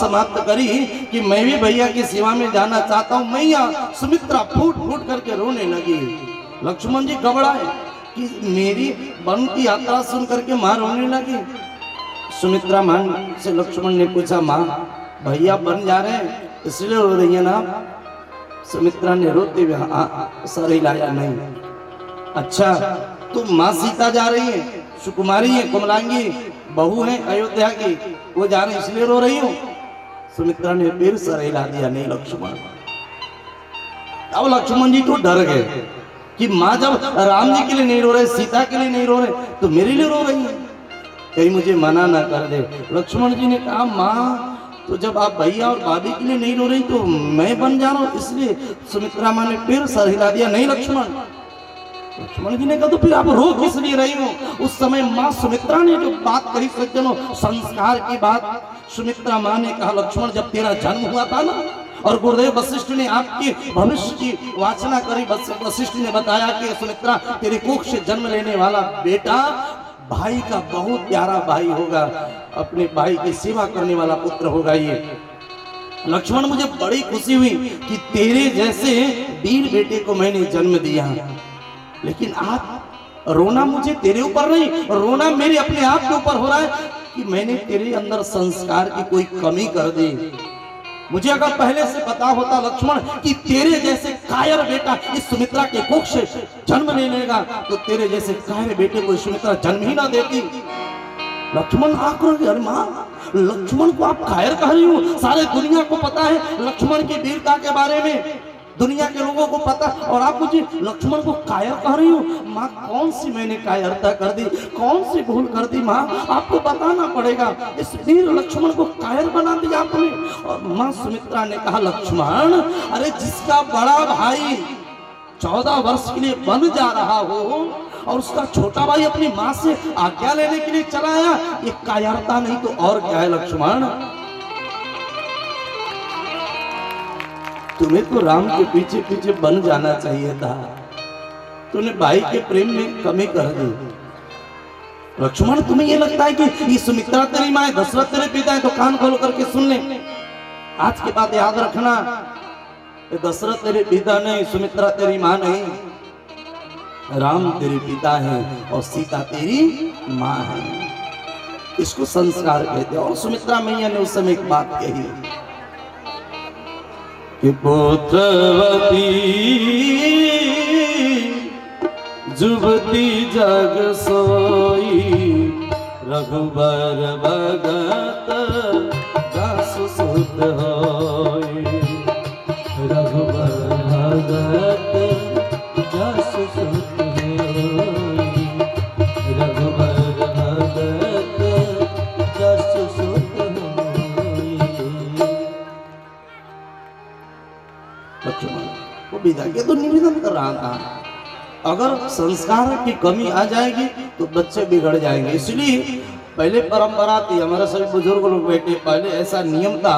समाप्त करी कि मैं भी भैया की सेवा में जाना चाहता हूँ। मैया सुमित्रा फूट फूट करके रोने लगी। लक्ष्मण जी घबराए कि मेरी वन की यात्रा सुन करके माँ रोने लगी। सुमित्रा मां से लक्ष्मण ने पूछा, माँ भैया बन जा रहे हैं इसलिए रो रही है ना? सुमित्रा ने रोते हुए सर हिलाया, नहीं। अच्छा तो माँ सीता जा रही है, सुकुमारी है, कमलांगी बहू है अयोध्या की, वो जा रही इसलिए रो रही हूँ? सुमित्रा ने फिर सर हिला दिया, नहीं लक्ष्मण। अब लक्ष्मण जी तो डर गए कि माँ जब राम जी के लिए नहीं रो रहे, सीता के लिए नहीं रो रहे, तो मेरे लिए रो रही है, कहीं मुझे मना ना कर दे। लक्ष्मण जी ने कहा, माँ तो जब आप भैया और भाभी के लिए नहीं रो रही तो मैं बन जा रहा हूँ इसलिए। सुमित्रा माँ ने फिर सर हिला दिया, नहीं लक्ष्मण। लक्ष्मण जी ने कहा, तो फिर आप रो किस लिए रही हो? उस समय माँ सुमित्रा ने जो बात कही, सज्जनों, संस्कार की बात। सुमित्रा माँ ने कहा, लक्ष्मण जब तेरा जन्म हुआ था ना और गुरुदेव वशिष्ठ ने आपके भविष्य की वाचना करी, वशिष्ठ ने बताया कि सुमित्रा तेरे कोख से जन्म लेने वाला बेटा भाई का बहुत प्यारा भाई होगा, अपने भाई की सेवा करने वाला पुत्र होगा ये। लक्ष्मण मुझे बड़ी खुशी हुई कि तेरे जैसे वीर बेटे को मैंने जन्म दिया, लेकिन आप रोना मुझे तेरे ऊपर नहीं, रोना मेरे अपने आप के ऊपर हो रहा है कि मैंने तेरे अंदर संस्कार की कोई कमी कर दी। मुझे अगर पहले से पता होता लक्ष्मण कि तेरे जैसे कायर बेटा इस सुमित्रा के कोख से जन्म ले लेगा, तो तेरे जैसे कायर बेटे को सुमित्रा जन्म ही ना देती। लक्ष्मण आक्रोश, अरे माँ लक्ष्मण को आप कायर कह रही हो? सारे दुनिया को पता है लक्ष्मण की वीरता के बारे में, दुनिया के लोगों को पता, और आप मुझे लक्ष्मण को कायर कह रही हो? माँ कौन सी मैंने कायरता कर दी, कौन सी भूल कर दी? माँ आपको बताना पड़ेगा, इस वीर लक्ष्मण को कायर बना दिया आपने। और माँ सुमित्रा ने कहा, लक्ष्मण अरे जिसका बड़ा भाई 14 वर्ष के लिए बन जा रहा हो और उसका छोटा भाई अपनी माँ से आज्ञा लेने के लिए चला आया, ये कायरता नहीं तो और क्या है लक्ष्मण? तुम्हें तो राम के पीछे पीछे बन जाना चाहिए था, तूने भाई के प्रेम में कमी कर दी। लक्ष्मण तुम्हें ये लगता है कि ये सुमित्रा तेरी माँ है, दशरथ तेरे पिता है? तो कान खोल करके सुन ले, आज की बात याद रखना, दशरथ तेरे पिता नहीं, सुमित्रा तेरी माँ नहीं, राम तेरे पिता है और सीता तेरी माँ है। इसको संस्कार कहते हैं। और सुमित्रा मैया ने उस समय एक बात कही कि पुत्रवती जुबती जग सोई, रघुबर भगत दास सुत होई, रघुबर भगत दास सुत होई, रघुबर भगत दास सुत होई। वो विदा के तो निवेदन कर रहा था, अगर संस्कार की कमी आ जाएगी तो बच्चे बिगड़ जाएंगे। इसलिए पहले परंपरा थी, हमारे सभी बुजुर्ग लोग बैठे, पहले ऐसा नियम था,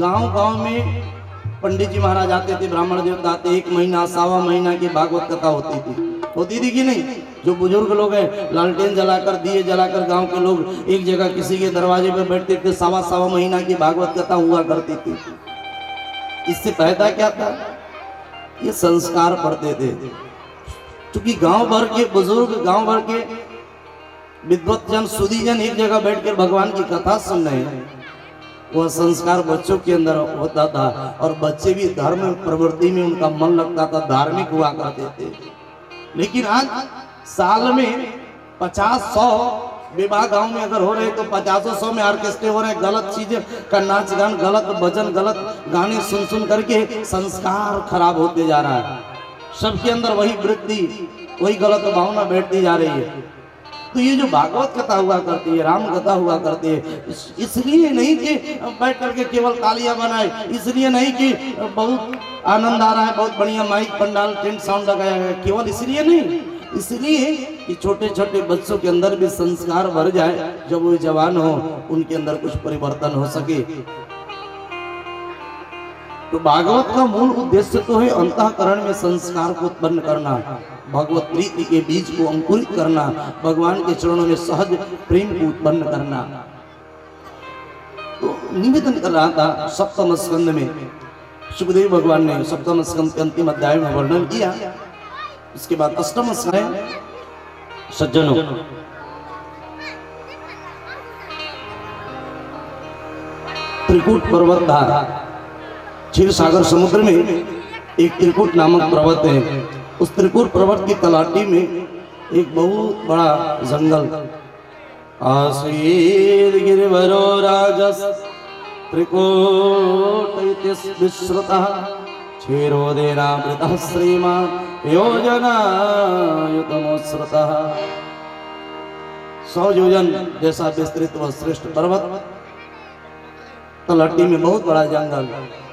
गांव-गांव में पंडित जी महाराज आते थे, ब्राह्मण देवता आते, 1 महीना 1.25 महीना की भागवत कथा होती थी कि नहीं? जो बुजुर्ग लोग हैं लालटेन जलाकर, दिए जलाकर, गांव के लोग एक जगह किसी के दरवाजे पे बैठते थे, 1.25 महीना की भागवत कथा हुआ करती थी। इससे फायदा क्या था? ये संस्कार पढ़ते थे, क्योंकि गांव भर के बुजुर्ग, गांव भर के विद्वतजन, सुधीजन एक जगह बैठकर भगवान की कथा सुन रहे हैं, वह संस्कार बच्चों के अंदर होता था और बच्चे भी धर्म प्रवृत्ति में उनका मन लगता था, धार्मिक हुआ करते थे। लेकिन आज साल में 50-100 विवाह गांव में अगर हो रहे तो 50-100 में ऑर्केस्ट्रे हो रहे, गलत चीजें का नाच गान, गलत भजन, गलत गाने सुन सुन करके संस्कार खराब होते जा रहा है। सबके अंदर वही वृत्ति, वही गलत भावना बैठती जा रही है। तो ये जो भागवत कथा हुआ करती है, राम कथा हुआ करती है, इसलिए नहीं कि बैठ करके केवल तालियां बनाए, इसलिए नहीं कि बहुत आनंद आ रहा है, बहुत बढ़िया माइक पंडाल टेंट साउंड लगाया गया, केवल इसलिए नहीं, इसलिए कि छोटे छोटे बच्चों के अंदर भी संस्कार भर जाए, जब वो जवान हो उनके अंदर कुछ परिवर्तन हो सके। तो भागवत का मूल उद्देश्य तो है अंतःकरण में संस्कार को उत्पन्न करना, भगवत प्रीति के बीज को अंकुरित करना, भगवान के चरणों में सहज प्रेम को उत्पन्न करना। तो निवेदन कर रहा था सप्तम स्कंद में सुखदेव भगवान ने सप्तम स्कंद के अंतिम अध्याय में वर्णन किया। इसके बाद अष्टम स्कंद है सज्जनों, त्रिकूट पर्वत था। क्षीर सागर समुद्र में एक त्रिकूट नामक पर्वत है। उस त्रिकूट पर्वत की तलाटी में एक बहुत बड़ा जंगल। आसीर गिरिवरो राजस त्रिकूट विश्रुतः क्षीरोदेनामृतः श्रीमान् योजनायुतमोत्सृतः। 100 योजन जैसा विस्तृत व श्रेष्ठ पर्वत, तलहटी में बहुत बड़ा जंगल।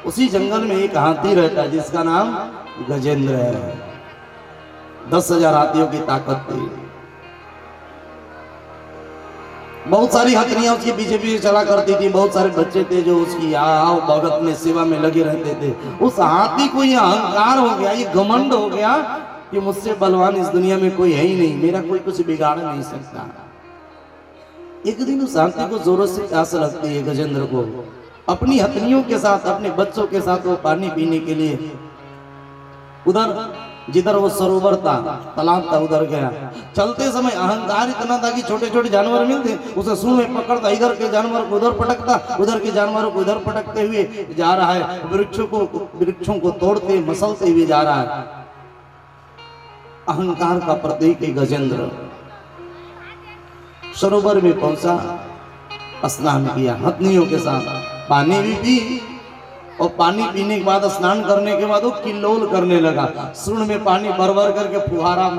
उसी जंगल में एक हाथी रहता है जिसका नाम गजेंद्र है। 10,000 हाथियों की ताकत थी। बहुत सारी हथनियां उसके पीछे पीछे चला करती थी। बहुत सारे बच्चे थे जो उसकी आओ भगत में सेवा में लगे रहते थे। उस हाथी को ये अहंकार हो गया, ये घमंड हो गया कि मुझसे बलवान इस दुनिया में कोई है ही नहीं, मेरा कोई कुछ बिगाड़ नहीं सकता। एक दिन उस हाथी को जोरों से प्यास लगती है। गजेंद्र को अपनी हथनियों के साथ, अपने बच्चों के साथ वो पानी पीने के लिए उधर जिधर वो सरोवर था, तालाब था, उधर गया। चलते समय अहंकार इतना था कि छोटे छोटे जानवर मिलते उसे सूंड में पकड़ता, इधर के जानवर को उधर पटकता, उधर के जानवरों को इधर पटकते हुए जा रहा है। वृक्षों को तोड़ते मसलते हुए जा रहा है। अहंकार का प्रतीक है गजेंद्र। सरोवर में पहुंचा, स्नान किया हथनियों के साथ, पानी भी पी और पानी पीने के बाद स्नान करने के बाद वो किल्लोल करने लगा। सूंड में पानी भर भर करके फुहारा